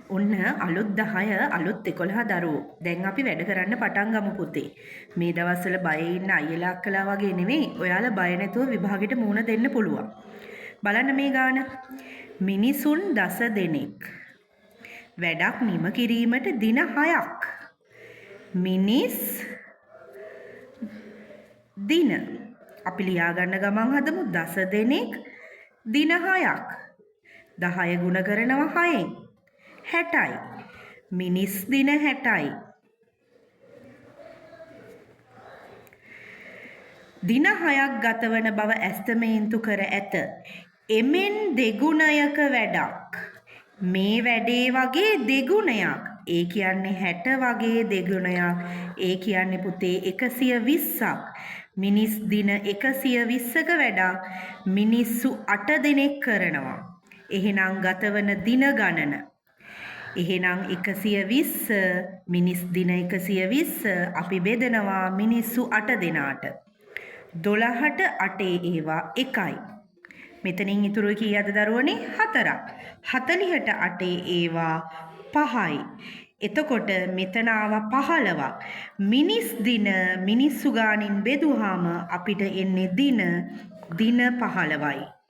ඔන්න අලුත් 10 අලුත් 11 දරුවෝ. දැන් අපි වැඩ කරන්න පටන් ගමු පුතේ. මේ දවස්වල බයේ ඉන්න අයියලා අක්කලා වගේ නෙමෙයි. ඔයාලා බය නැතුව විභාගෙට මුහුණ දෙන්න පුළුවන්. බලන්න මේ ගාන. මිනිසුන් 10 දෙනෙක්. වැඩක් නිම කිරීමට දින 6ක්. මිනිස් දින. අපි ලියා ගන්න ගමන් හදමු 10 දෙනෙක් දින 6ක්. 10 ගුණ කරනවා 6ෙන්. 60යි. මිනිස් දින 60යි. දින 6ක් ගතවන බව ඇස්තමේන්තු කර ඇත. එමෙන් දෙගුණයක වැඩක්. මේ වැඩේ වගේ දෙගුණයක්. ඒ කියන්නේ 60 වගේ දෙගුණයක්. ඒ කියන්නේ පුතේ 120ක්. මිනිස් දින 120ක වැඩක් මිනිස්සු 8 දෙනෙක් කරනවා. එහෙනම් ගතවන දින ගණන. එහෙනම් 120 මිනිස් දින 120 අපි බෙදනවා මිනිස්සු 8 දෙනාට. 12ට 8 ඒවා 1යි. මෙතනින් ඉතුරු කීයද දරුවනේ 4ක්. 40ට 8 ඒවා 5යි. එතකොට මෙතන ආවා 15ක්. මිනිස් දින මිනිස්සු ගානින් බෙදුවාම අපිට එන්නේ දින 15යි.